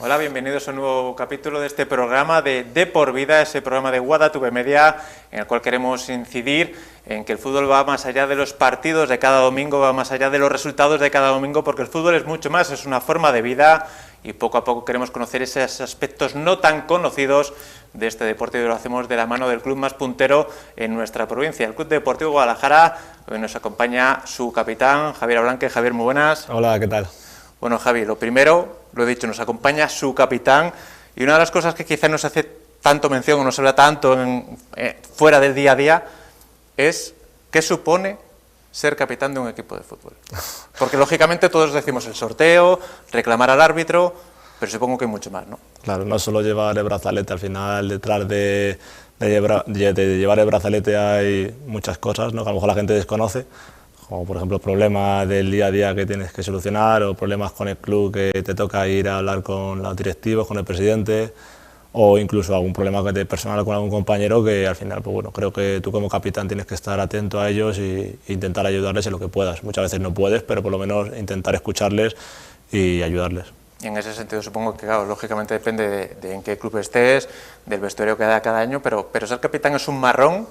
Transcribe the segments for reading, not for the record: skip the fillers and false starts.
Hola, bienvenidos a un nuevo capítulo de este programa de Por Vida, ese programa de WADA Media, en el cual queremos incidir en que el fútbol va más allá de los partidos de cada domingo, va más allá de los resultados de cada domingo, porque el fútbol es mucho más, es una forma de vida y poco a poco queremos conocer esos aspectos no tan conocidos de este deporte y lo hacemos de la mano del club más puntero en nuestra provincia, el Club Deportivo Guadalajara. Hoy nos acompaña su capitán, Javier Ablanque. Javier, muy buenas. Hola, ¿qué tal? Bueno, Javi, lo primero, lo he dicho, nos acompaña su capitán y una de las cosas que quizás no se hace tanto mención o no se habla tanto fuera del día a día es qué supone ser capitán de un equipo de fútbol. Porque lógicamente todos decimos el sorteo, reclamar al árbitro, pero supongo que hay mucho más, ¿no? Claro, no solo llevar el brazalete, al final detrás de llevar el brazalete hay muchas cosas, ¿no?, que a lo mejor la gente desconoce, como por ejemplo problemas del día a día que tienes que solucionar o problemas con el club que te toca ir a hablar con los directivos, con el presidente, o incluso algún problema personal con algún compañero que al final, pues bueno, creo que tú como capitán tienes que estar atento a ellos e intentar ayudarles en lo que puedas. Muchas veces no puedes, pero por lo menos intentar escucharles y ayudarles. Y en ese sentido supongo que, claro, lógicamente depende de en qué club estés, del vestuario que da cada año, pero ser capitán es un marrón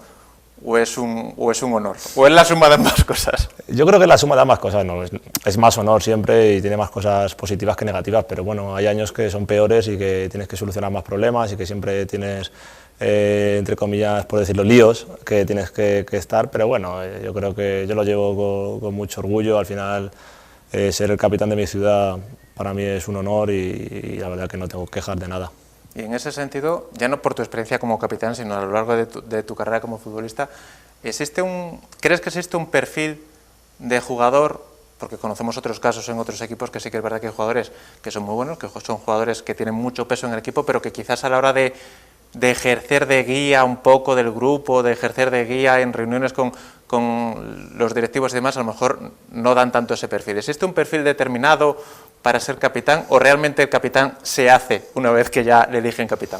o es un honor, o es la suma de ambas cosas. Yo creo que es la suma de ambas cosas, no, es más honor siempre y tiene más cosas positivas que negativas, pero bueno, hay años que son peores y que tienes que solucionar más problemas y que siempre tienes, entre comillas, por decirlo, líos que tienes que estar, pero bueno, yo creo que yo lo llevo con mucho orgullo. Al final, ser el capitán de mi ciudad para mí es un honor y la verdad que no tengo quejas de nada. Y en ese sentido, ya no por tu experiencia como capitán, sino a lo largo de tu carrera como futbolista, ¿crees que existe un perfil de jugador? Porque conocemos otros casos en otros equipos que sí que es verdad que hay jugadores que son muy buenos, que son jugadores que tienen mucho peso en el equipo, pero que quizás a la hora de ejercer de guía un poco del grupo, de ejercer de guía en reuniones con los directivos y demás, a lo mejor no dan tanto ese perfil. ¿Existe un perfil determinado para ser capitán o realmente el capitán se hace una vez que ya le eligen capitán?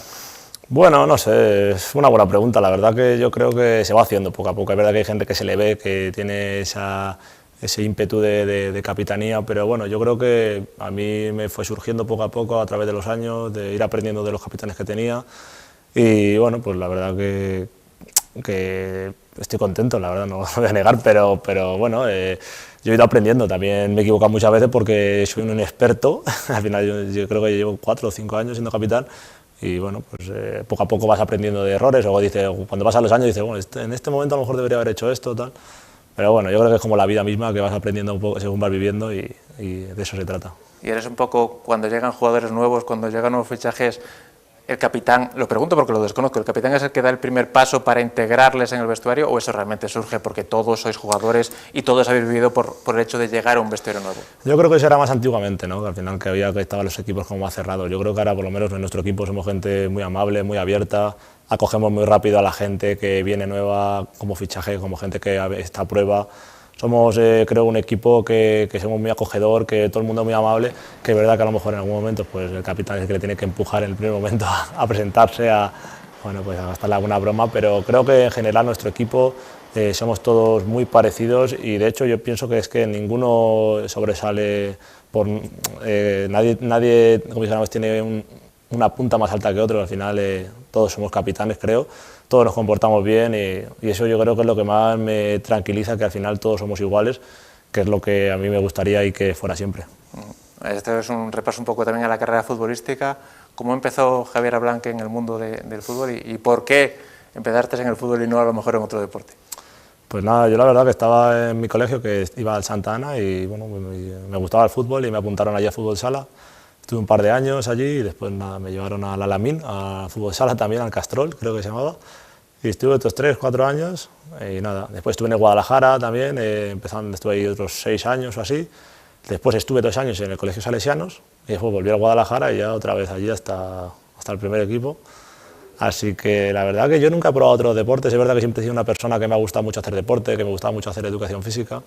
Bueno, no sé, es una buena pregunta. La verdad que yo creo que se va haciendo poco a poco. Es verdad que hay gente que se le ve, que tiene ese ímpetu de capitanía, pero bueno, yo creo que a mí me fue surgiendo poco a poco a través de los años, de ir aprendiendo de los capitanes que tenía y bueno, pues la verdad que estoy contento, la verdad, no lo voy a negar, pero bueno, yo he ido aprendiendo. También me he equivocado muchas veces porque soy un inexperto. Al final yo creo que llevo 4 o 5 años siendo capitán y bueno, pues poco a poco vas aprendiendo de errores, o cuando pasan los años dices, bueno, en este momento a lo mejor debería haber hecho esto, tal. Pero bueno, yo creo que es como la vida misma, que vas aprendiendo un poco según vas viviendo y de eso se trata. Y eres un poco, cuando llegan jugadores nuevos, cuando llegan nuevos fichajes, el capitán, lo pregunto porque lo desconozco, ¿el capitán es el que da el primer paso para integrarles en el vestuario o eso realmente surge porque todos sois jugadores y todos habéis vivido por el hecho de llegar a un vestuario nuevo? Yo creo que eso era más antiguamente, ¿no? Que al final que estaban los equipos como más cerrados. Yo creo que ahora, por lo menos en nuestro equipo, somos gente muy amable, muy abierta, acogemos muy rápido a la gente que viene nueva como fichaje, como gente que está a prueba. Somos, creo, un equipo que somos muy acogedor, que todo el mundo es muy amable, que es verdad que a lo mejor en algún momento pues el capitán es el que le tiene que empujar en el primer momento a presentarse, bueno, pues a gastarle alguna broma, pero creo que en general nuestro equipo somos todos muy parecidos y de hecho yo pienso que es que ninguno sobresale, nadie como dijéramos, tiene una punta más alta que otro. Al final todos somos capitanes, creo, todos nos comportamos bien y eso yo creo que es lo que más me tranquiliza, que al final todos somos iguales, que es lo que a mí me gustaría y que fuera siempre. Este es un repaso un poco también a la carrera futbolística. ¿Cómo empezó Javier Ablanque en el mundo del fútbol y por qué empezaste en el fútbol y no a lo mejor en otro deporte? Pues nada, yo la verdad que estaba en mi colegio, que iba al Santa Ana y bueno, me gustaba el fútbol y me apuntaron allí a fútbol sala. Estuve un par de años allí y después nada, me llevaron al Alamín, a fútbol sala también, al Castrol, creo que se llamaba. Y estuve estos 3 o 4 años y nada. Después estuve en Guadalajara también, estuve ahí otros 6 años o así. Después estuve 2 años en el Colegio Salesianos y después volví a Guadalajara y ya otra vez allí hasta el primer equipo. Así que la verdad que yo nunca he probado otros deportes. Es verdad que siempre he sido una persona que me ha gustado mucho hacer deporte, que me gustaba mucho hacer educación física.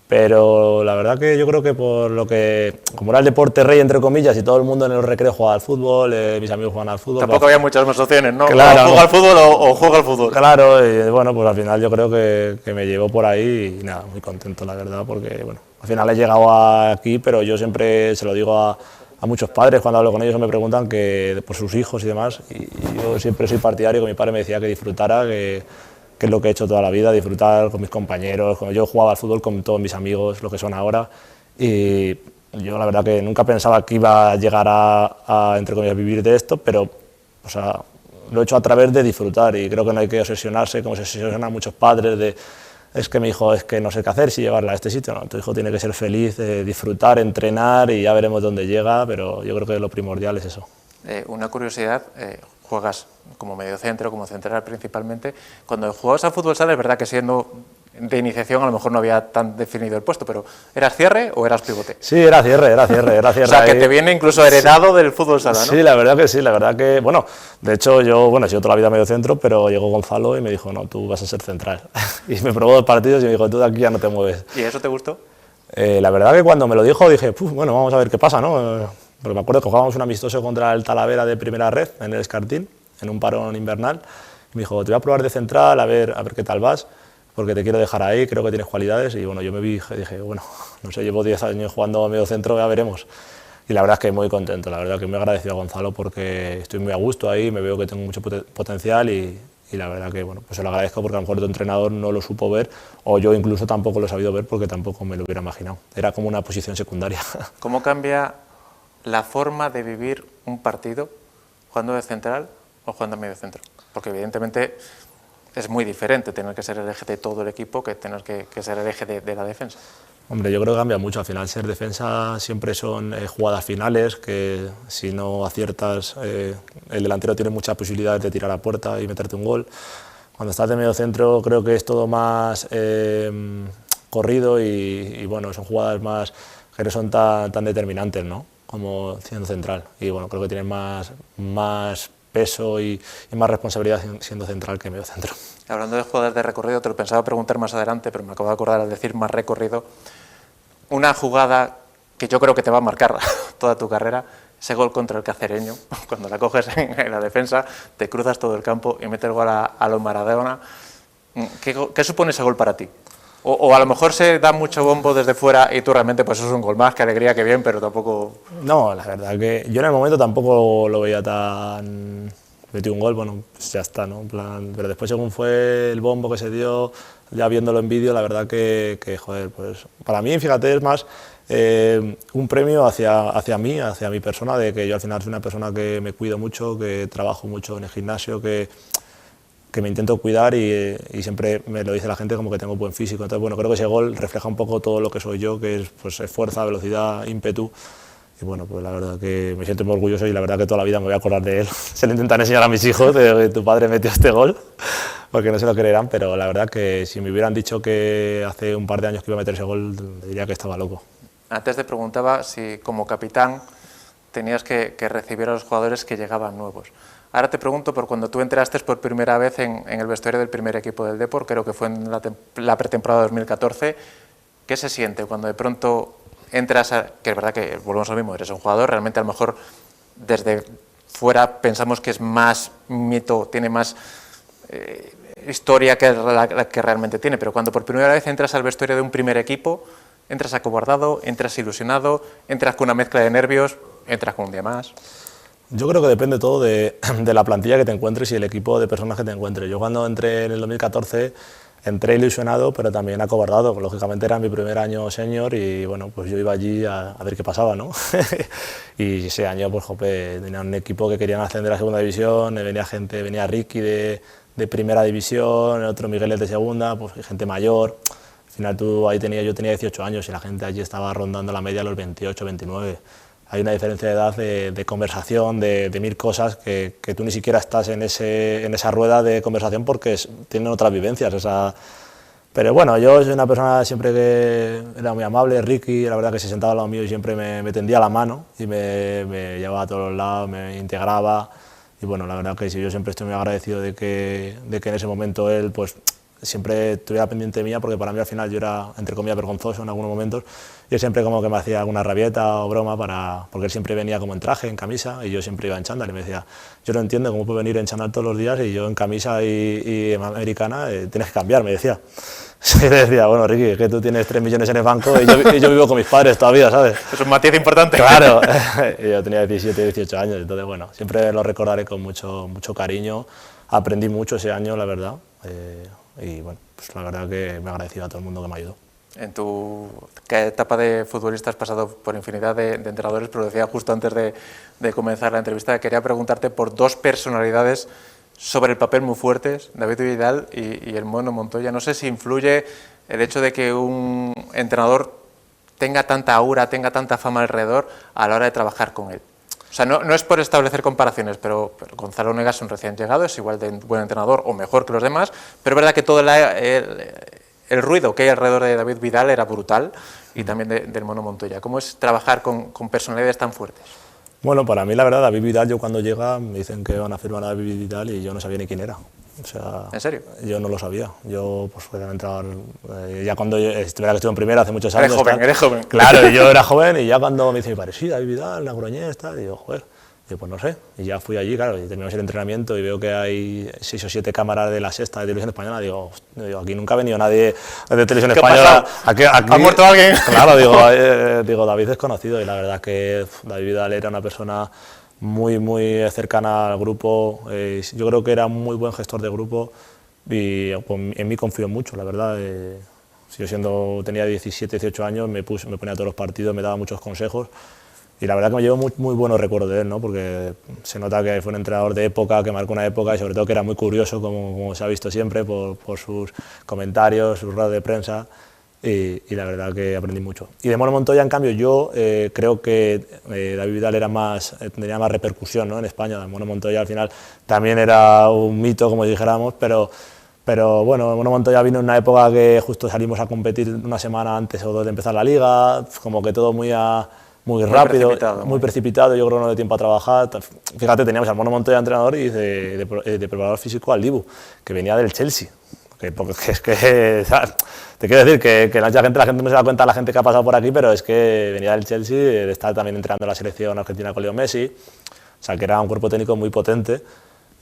Pero la verdad que yo creo que por lo que, como era el deporte rey, entre comillas, y todo el mundo en los recreos jugaba al fútbol, mis amigos jugaban al fútbol. Tampoco había muchas más opciones, ¿no? Claro, o juega al fútbol o juega al fútbol. Claro, y bueno, pues al final yo creo que me llevó por ahí y nada, muy contento la verdad, porque bueno, al final he llegado aquí, pero yo siempre se lo digo a a muchos padres cuando hablo con ellos me preguntan que por sus hijos y demás, y yo siempre soy partidario, que mi padre me decía que disfrutara, que es lo que he hecho toda la vida, disfrutar con mis compañeros. Cuando yo jugaba al fútbol con todos mis amigos, lo que son ahora, y yo la verdad que nunca pensaba que iba a llegar a entre comillas, vivir de esto, pero o sea, lo he hecho a través de disfrutar, y creo que no hay que obsesionarse como se obsesionan muchos padres de es que mi hijo es que no sé qué hacer, si llevarla a este sitio. No, tu hijo tiene que ser feliz, disfrutar, entrenar, y ya veremos dónde llega, pero yo creo que lo primordial es eso. Una curiosidad, juegas como mediocentro, como central principalmente. Cuando jugabas al fútbol sala, es verdad que siendo de iniciación a lo mejor no había tan definido el puesto, pero ¿eras cierre o eras pivote? Sí, era cierre. O sea, que te viene incluso heredado sí, del fútbol sala, ¿no? Sí, la verdad que, bueno, de hecho yo, he sido toda la vida medio centro, pero llegó Gonzalo y me dijo, no, tú vas a ser central. Y me probó 2 partidos y me dijo, tú de aquí ya no te mueves. ¿Y eso te gustó? La verdad que cuando me lo dijo dije, bueno, vamos a ver qué pasa, ¿no? Porque me acuerdo que jugábamos un amistoso contra el Talavera de primera red, en el Escartín, en un parón invernal, y me dijo, te voy a probar de central, a ver qué tal vas, porque te quiero dejar ahí, creo que tienes cualidades. Y bueno, yo me vi y dije, bueno, no sé, llevo 10 años jugando a medio centro, ya veremos. Y la verdad es que muy contento, la verdad que muy agradecido a Gonzalo porque estoy muy a gusto ahí, me veo que tengo mucho potencial, y la verdad que bueno, pues se lo agradezco, porque a lo mejor tu entrenador no lo supo ver, o yo incluso tampoco lo he sabido ver porque tampoco me lo hubiera imaginado. Era como una posición secundaria. ¿Cómo cambia la forma de vivir un partido jugando de central o jugando a medio centro? Porque evidentemente es muy diferente tener que ser el eje de todo el equipo que tener que ser el eje de la defensa. Hombre, yo creo que cambia mucho. Al final, ser defensa siempre son jugadas finales, que si no aciertas, el delantero tiene muchas posibilidades de tirar a puerta y meterte un gol. Cuando estás de medio centro creo que es todo más corrido, y bueno, son jugadas más que no son tan determinantes, ¿no?, como siendo central. Y bueno, creo que tienes más peso y más responsabilidad siendo central que medio centro. Hablando de jugadas de recorrido, te lo pensaba preguntar más adelante, pero me acabo de acordar al decir más recorrido. Una jugada que yo creo que te va a marcar toda tu carrera, ese gol contra el Cacereño, cuando la coges en la defensa, te cruzas todo el campo y metes el gol a lo Maradona. ¿Qué supone ese gol para ti? O a lo mejor se da mucho bombo desde fuera y tú realmente pues es un gol más, qué alegría, qué bien, pero tampoco... No, la verdad que yo en el momento tampoco lo veía tan... Metí un gol, bueno, pues ya está, ¿no? En plan, pero después, según fue el bombo que se dio, ya viéndolo en vídeo, la verdad que joder, pues para mí, fíjate, es más un premio hacia mí, hacia mi persona, de que yo al final soy una persona que me cuido mucho, que trabajo mucho en el gimnasio, que me intento cuidar, y siempre me lo dice la gente como que tengo buen físico. Entonces, bueno, creo que ese gol refleja un poco todo lo que soy yo, que es pues, fuerza, velocidad, ímpetu. Y bueno, pues la verdad que me siento muy orgulloso, y la verdad que toda la vida me voy a acordar de él. Se lo intentan enseñar a mis hijos de que tu padre metió este gol, porque no se lo creerán, pero la verdad que si me hubieran dicho que hace un par de años que iba a meter ese gol, diría que estaba loco. Antes te preguntaba si como capitán tenías que recibir a los jugadores que llegaban nuevos. Ahora te pregunto por cuando tú entraste por primera vez en el vestuario del primer equipo del Depor, creo que fue en la pretemporada 2014, ¿qué se siente cuando de pronto entras que es verdad que volvemos al mismo, eres un jugador, realmente a lo mejor desde fuera pensamos que es más mito, tiene más historia que la que realmente tiene, pero cuando por primera vez entras al vestuario de un primer equipo, entras acobardado, entras ilusionado, entras con una mezcla de nervios, entras con un día más? Yo creo que depende todo de la plantilla que te encuentres y el equipo de personas que te encuentres. Yo cuando entré en el 2014 entré ilusionado, pero también acobardado. Lógicamente era mi primer año senior y bueno, pues yo iba allí a ver qué pasaba, ¿no? Y ese año pues jope, tenía un equipo que querían ascender a segunda división, venía Ricky de primera división, otro Miguel de segunda, pues gente mayor. Al final yo tenía 18 años y la gente allí estaba rondando la media a los 28, 29. Hay una diferencia de edad, de conversación, de mil cosas que tú ni siquiera estás en esa rueda de conversación porque tienen otras vivencias. Pero bueno, yo soy una persona siempre que era muy amable. Ricky, la verdad que se sentaba al lado mío y siempre me tendía la mano y me llevaba a todos los lados, me integraba. Y bueno, la verdad que sí, yo siempre estoy muy agradecido de que en ese momento él pues siempre estuviera pendiente mía, porque para mí al final yo era, entre comillas, vergonzoso en algunos momentos, y él siempre como que me hacía alguna rabieta o broma, porque él siempre venía como en traje, en camisa, y yo siempre iba en chándal, y me decía, yo no entiendo cómo puedo venir en chándal todos los días y yo en camisa y americana, tienes que cambiar, me decía. Y le decía, bueno, Ricky, es que tú tienes 3 millones en el banco y yo vivo con mis padres todavía, ¿sabes? Es un matiz importante. Claro, yo tenía 17, 18 años, entonces bueno, siempre lo recordaré con mucho cariño. Aprendí mucho ese año, la verdad, y bueno, pues la verdad que me agradecido a todo el mundo que me ayudó. En tu etapa de futbolista has pasado por infinidad de entrenadores, pero decía justo antes de comenzar la entrevista que quería preguntarte por 2 personalidades sobre el papel muy fuertes, David Vidal y el Mono Montoya. No sé si influye el hecho de que un entrenador tenga tanta aura, tenga tanta fama alrededor a la hora de trabajar con él. O sea, no es por establecer comparaciones, pero Gonzalo Onega es un recién llegado, es igual de buen entrenador o mejor que los demás, pero es verdad que todo el ruido que hay alrededor de David Vidal era brutal, y también del Mono Montoya. ¿Cómo es trabajar con personalidades tan fuertes? Bueno, para mí la verdad, David Vidal, yo cuando llega me dicen que van a firmar a David Vidal y yo no sabía ni quién era. O sea, ¿en serio? Yo no lo sabía. Yo pues fui a entrar, ya cuando estuve en primera hace muchos años. Eres joven. Claro, yo era joven y ya cuando me dice mi padre, sí, David Vidal, Logroñés, tal, y yo, joder. Y pues no sé, y ya fui allí, claro, y terminamos el entrenamiento y veo que hay 6 o 7 cámaras de la Sexta de Televisión Española, digo, aquí nunca ha venido nadie de Televisión Española. Aquí, ¿Ha muerto alguien? Claro, digo, David es conocido, y la verdad que David Vidal era una persona muy cercana al grupo, yo creo que era un muy buen gestor de grupo y pues, en mí confío mucho, la verdad. Yo tenía 17, 18 años, me ponía a todos los partidos, me daba muchos consejos. Y la verdad que me llevo muy buenos recuerdos de él, ¿no? Porque se nota que fue un entrenador de época, que marcó una época, y sobre todo que era muy curioso, como se ha visto siempre, por sus comentarios, sus ruedas de prensa, y la verdad que aprendí mucho. Y de Mono Montoya, en cambio, yo creo que David Vidal tenía más repercusión, ¿no? En España. Mono Montoya al final también era un mito, como dijéramos, pero bueno, Mono Montoya vino en una época que justo salimos a competir una semana antes o 2 de empezar la liga, como que todo muy rápido, muy precipitado, yo creo que no dio tiempo a trabajar. Fíjate, teníamos al Mono Montoya entrenador y de preparador físico al Dibu, que venía del Chelsea. Porque es que te quiero decir que la gente no se da cuenta, la gente que ha pasado por aquí, pero es que venía del Chelsea, de estar también entrenando en la selección argentina con Leo Messi, o sea que era un cuerpo técnico muy potente.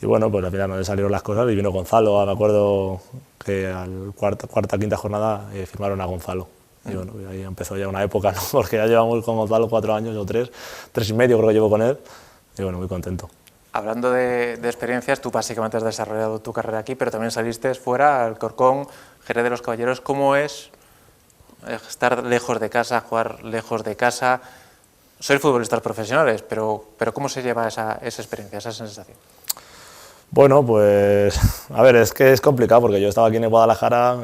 Y bueno, pues al final no le salieron las cosas y vino Gonzalo. Me acuerdo que al quinta jornada firmaron a Gonzalo. Y bueno, ahí empezó ya una época, ¿no? Porque ya llevamos con Gonzalo 4 años o 3 y medio creo que llevo con él, y bueno, muy contento. Hablando de experiencias, tú básicamente has desarrollado tu carrera aquí, pero también saliste fuera, Alcorcón, Jerez de los Caballeros. ¿Cómo es estar lejos de casa, jugar lejos de casa? Sois futbolistas profesionales, pero ¿cómo se lleva esa experiencia, esa sensación? Bueno, pues a ver, es que es complicado, porque yo estaba aquí en Guadalajara,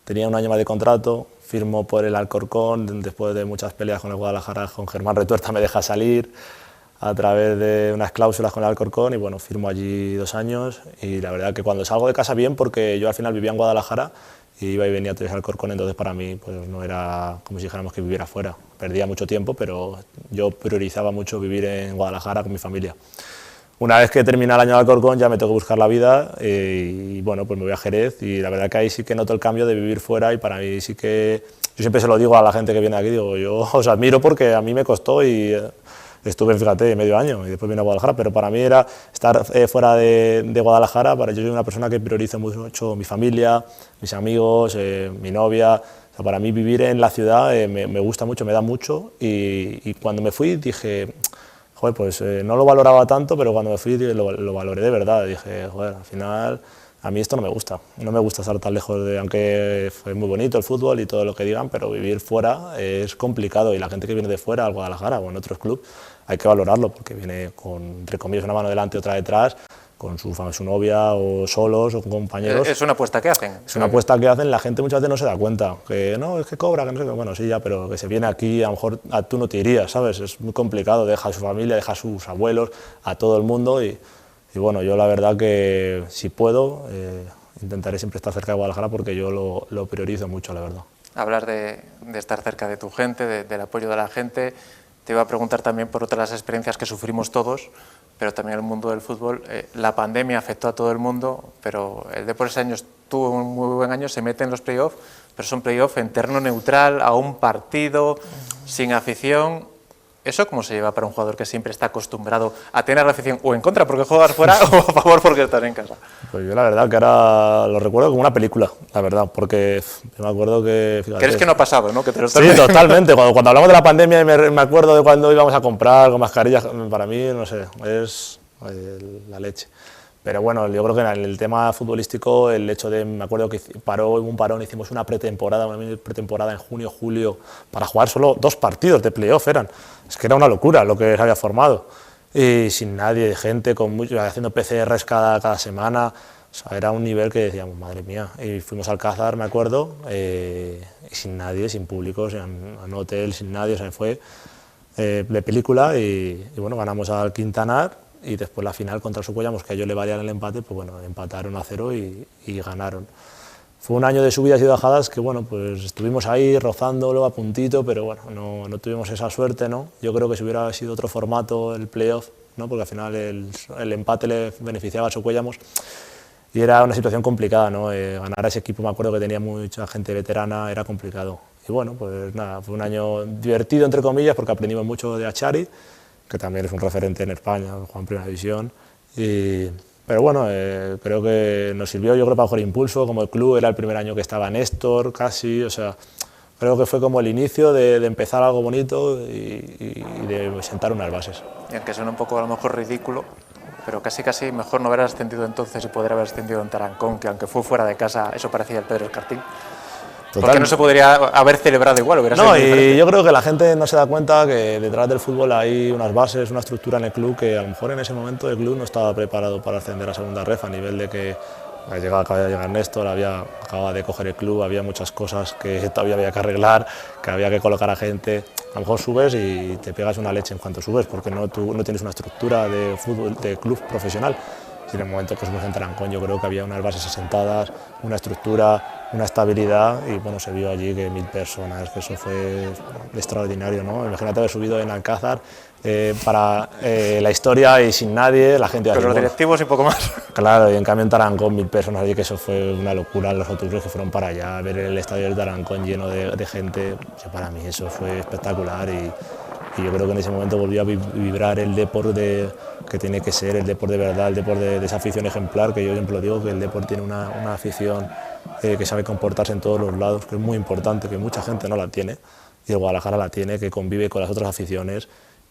tenía un año más de contrato, firmo por el Alcorcón, después de muchas peleas con el Guadalajara, con Germán Retuerta me deja salir a través de unas cláusulas con el Alcorcón, y bueno, firmo allí 2 años, y la verdad que cuando salgo de casa bien, porque yo al final vivía en Guadalajara y iba y venía a Alcorcón, entonces para mí pues no era como si dijéramos que viviera fuera, perdía mucho tiempo, pero yo priorizaba mucho vivir en Guadalajara con mi familia. Una vez que termina el año de Alcorcón ya me tengo que buscar la vida, y bueno, pues me voy a Jerez, y la verdad que ahí sí que noto el cambio de vivir fuera, y para mí sí que, yo siempre se lo digo a la gente que viene aquí, digo, yo os admiro porque a mí me costó y estuve, fíjate, medio año y después vine a Guadalajara, pero para mí era estar fuera de Guadalajara, yo soy una persona que prioriza mucho mi familia, mis amigos, mi novia. O sea, para mí vivir en la ciudad me gusta mucho, me da mucho, y cuando me fui dije, joder, pues no lo valoraba tanto, pero cuando me fui lo valoré de verdad. Dije, joder, al final a mí esto no me gusta estar tan lejos aunque fue muy bonito el fútbol y todo lo que digan, pero vivir fuera es complicado, y la gente que viene de fuera, al Guadalajara o en otros clubes, hay que valorarlo, porque viene con, entre comillas, una mano delante y otra detrás, con su novia o solos o con compañeros. Es una apuesta que hacen. Es una apuesta que hacen, la gente muchas veces no se da cuenta, que no, es que cobra, que no sé qué, bueno, sí, ya, pero que se viene aquí, a lo mejor tú no te irías, ¿sabes? Es muy complicado, deja a su familia, deja a sus abuelos, a todo el mundo, y bueno, yo la verdad que si puedo, intentaré siempre estar cerca de Guadalajara, porque yo lo priorizo mucho, la verdad. Hablar de estar cerca de tu gente, del apoyo de la gente. Te iba a preguntar también por otras experiencias que sufrimos todos, pero también el mundo del fútbol. La pandemia afectó a todo el mundo, pero el Depor ese año tuvo un muy buen año, se mete en los playoffs, pero son playoffs en terreno neutral, a un partido, sin afición. ¿Eso cómo se lleva para un jugador que siempre está acostumbrado a tener la afición o en contra porque juegas fuera o a favor porque estás en casa? Pues yo la verdad que ahora lo recuerdo como una película, la verdad, porque yo me acuerdo que... Fíjate, ¿Crees que no ha pasado, no? Que te lo sí, totalmente. Cuando hablamos de la pandemia me acuerdo de cuando íbamos a comprar con mascarillas, para mí, no sé, es la leche. Pero bueno, yo creo que en el tema futbolístico, el hecho de, me acuerdo que hubo un parón, hicimos una pretemporada en junio, julio, para jugar solo 2 partidos de playoff eran. Es que era una locura lo que se había formado. Y sin nadie, gente haciendo PCRs cada semana. O sea, era un nivel que decíamos, madre mía. Y fuimos al Alcázar, me acuerdo, y sin nadie, sin público, en un hotel, sin nadie. O sea, fue de película y bueno, ganamos al Quintanar. Y después la final contra el Socuellamos, que a ellos le valían el empate, pues bueno, empataron a 0 y ganaron. Fue un año de subidas y bajadas que bueno, pues estuvimos ahí rozándolo a puntito, pero bueno, no tuvimos esa suerte, ¿no? Yo creo que si hubiera sido otro formato el playoff, ¿no? Porque al final el empate le beneficiaba al Socuellamos y era una situación complicada, ¿no? Ganar a ese equipo, me acuerdo que tenía mucha gente veterana, era complicado. Y bueno, pues nada, fue un año divertido, entre comillas, porque aprendimos mucho de Achari, que también es un referente en España, juega en Primera División. Pero bueno, creo que nos sirvió, yo creo, para coger impulso, como el club, era el primer año que estaba Néstor, casi, o sea, creo que fue como el inicio de empezar algo bonito y de sentar unas bases. Y aunque suena un poco a lo mejor ridículo, pero casi mejor no haber ascendido entonces y poder haber ascendido en Tarancón, que aunque fue fuera de casa, eso parecía el Pedro Escartín. Porque no se podría haber celebrado igual, hubiera sido diferente. Yo creo que la gente no se da cuenta que detrás del fútbol hay unas bases, una estructura en el club que a lo mejor en ese momento el club no estaba preparado para ascender a segunda ref, a nivel de que acaba de llegar Néstor, acaba de coger el club, había muchas cosas que todavía había que arreglar, que había que colocar a gente. A lo mejor subes y te pegas una leche en cuanto subes, porque tú no tienes una estructura de fútbol, de club profesional. En el momento que subimos en Tarancón yo creo que había unas bases asentadas, una estructura, una estabilidad y bueno, se vio allí que 1000 personas, que eso fue extraordinario, ¿no? Imagínate haber subido en Alcázar para la historia y sin nadie, la gente... Con los directivos y poco más. Claro, y en cambio en Tarancón 1000 personas allí, que eso fue una locura, los autobuses que fueron para allá, ver el estadio del Tarancón lleno de gente, o sea, para mí eso fue espectacular y yo creo que en ese momento volvió a vibrar el Depor que tiene que ser, el Depor de verdad, el Depor de esa afición ejemplar, que yo siempre lo digo, que el Depor tiene una afición que sabe comportarse en todos los lados, que es muy importante, que mucha gente no la tiene, y el Guadalajara la tiene, que convive con las otras aficiones,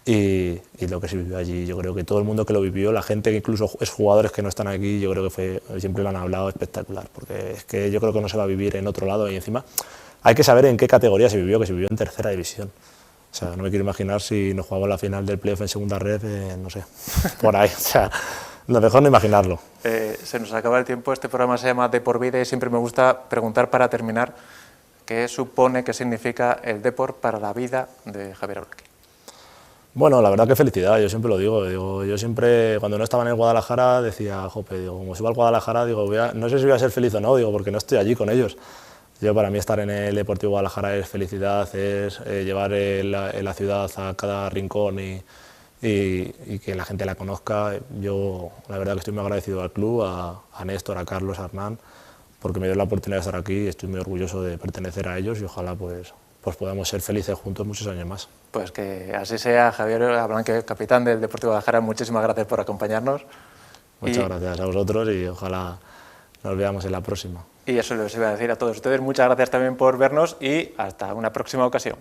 y lo que se vivió allí, yo creo que todo el mundo que lo vivió, la gente que incluso es jugadores que no están aquí, yo creo que siempre lo han hablado, espectacular, porque es que yo creo que no se va a vivir en otro lado, y encima hay que saber en qué categoría se vivió, que se vivió en tercera división. O sea, no me quiero imaginar si nos jugamos la final del playoff en segunda red, no sé, por ahí. O sea, lo mejor no imaginarlo. Se nos acaba el tiempo, este programa se llama Depor Vida y siempre me gusta preguntar para terminar qué supone, qué significa el Depor para la vida de Javier Aulaki. Bueno, la verdad que felicidad, yo siempre lo digo, yo siempre, cuando no estaba en el Guadalajara, decía, jope, digo, como suba al Guadalajara, digo, no sé si voy a ser feliz o no, digo, porque no estoy allí con ellos. Para mí estar en el Deportivo Guadalajara es felicidad, es llevar la ciudad a cada rincón y que la gente la conozca. Yo la verdad que estoy muy agradecido al club, a Néstor, a Carlos, a Hernán, porque me dio la oportunidad de estar aquí y estoy muy orgulloso de pertenecer a ellos y ojalá pues podamos ser felices juntos muchos años más. Pues que así sea. Javier Ablanque, capitán del Deportivo Guadalajara, muchísimas gracias por acompañarnos. Muchas gracias a vosotros y ojalá nos veamos en la próxima. Y eso les iba a decir a todos ustedes, muchas gracias también por vernos y hasta una próxima ocasión.